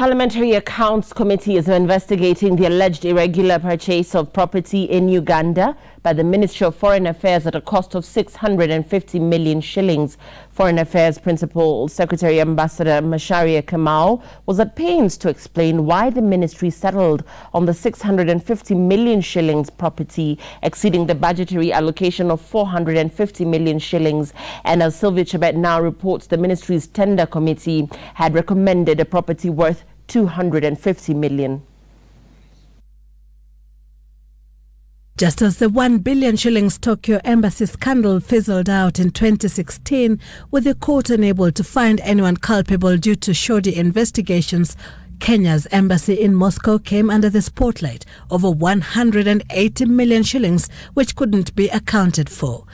Parliamentary Accounts Committee is investigating the alleged irregular purchase of property in Uganda by the Ministry of Foreign Affairs at a cost of 650 million shillings. Foreign Affairs Principal Secretary Ambassador Macharia Kamau was at pains to explain why the ministry settled on the 650 million shillings property, exceeding the budgetary allocation of 450 million shillings. And as Sylvia Chebet now reports, the ministry's tender committee had recommended a property worth 250 million. Just as the 1 billion shillings Tokyo Embassy scandal fizzled out in 2016, with the court unable to find anyone culpable due to shoddy investigations, Kenya's embassy in Moscow came under the spotlight over 180 million shillings, which couldn't be accounted for.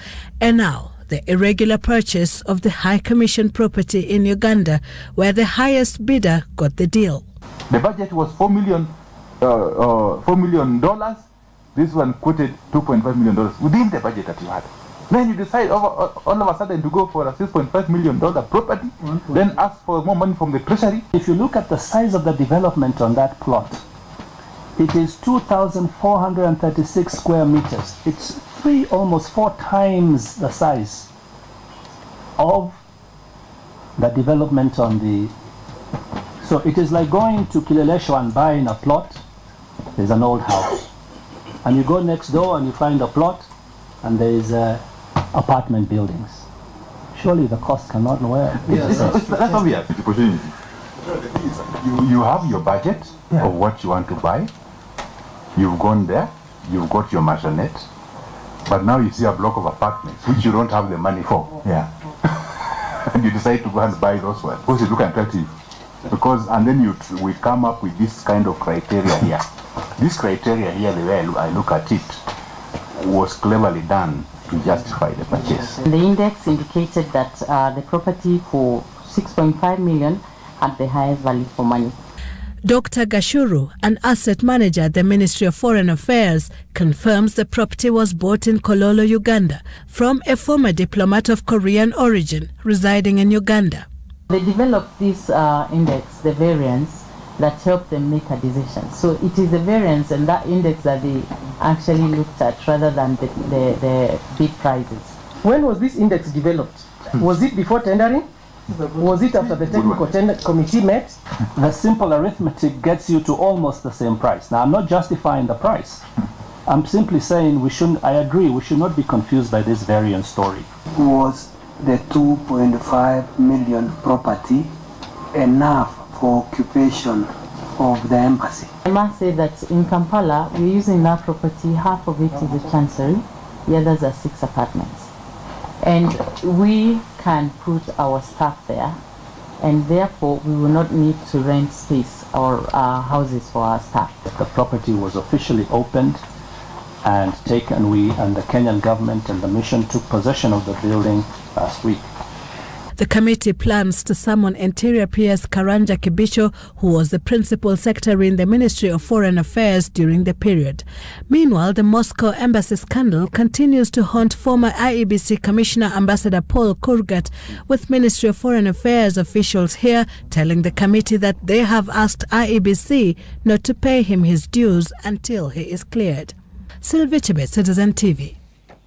And now, the irregular purchase of the High Commission property in Uganda, where the highest bidder got the deal. The budget was $4 million. This one quoted $2.5 million within the budget that you had. Then you decide all of a sudden to go for a $6.5 million property, then ask for more money from the treasury. If you look at the size of the development on that plot, it is 2,436 square meters. It's almost 4 times the size of the development on the... So it is like going to Kileleshwa and buying a plot. There's an old house. And you go next door and you find a plot and there is apartment buildings. Surely the cost cannot wear. That's obvious. You have your budget of what you want to buy. You've gone there. You've got your maisonette. But now you see a block of apartments which you don't have the money for. Yeah. And you decide to go and buy those ones because you look attractive. And then we come up with this kind of criteria here. This criteria here, the way I look at it, was cleverly done to justify the purchase. The index indicated that the property for 6.5 million had the highest value for money. Dr. Gashuru, an asset manager at the Ministry of Foreign Affairs, confirms the property was bought in Kololo, Uganda, from a former diplomat of Korean origin residing in Uganda. They developed this index, the variance, that helped them make a decision. So it is the variance and that index that they actually looked at rather than the bid prices. When was this index developed? Was it before tendering? Was it after the technical committee met? The simple arithmetic gets you to almost the same price. Now, I'm not justifying the price. I'm simply saying I agree, we should not be confused by this variance story. Was the 2.5 million property enough for occupation of the embassy? I must say that in Kampala, we're using that property, half of it is the chancery, the others are 6 apartments. And we can put our staff there, and therefore we will not need to rent space or houses for our staff. The property was officially opened and taken, and the Kenyan government and the mission took possession of the building last week. The committee plans to summon Interior PS Karanja Kibisho, who was the principal secretary in the Ministry of Foreign Affairs during the period. Meanwhile, the Moscow embassy scandal continues to haunt former IEBC Commissioner Ambassador Paul Kurgat, with Ministry of Foreign Affairs officials here telling the committee that they have asked IEBC not to pay him his dues until he is cleared. Sylvia Chebet, Citizen TV.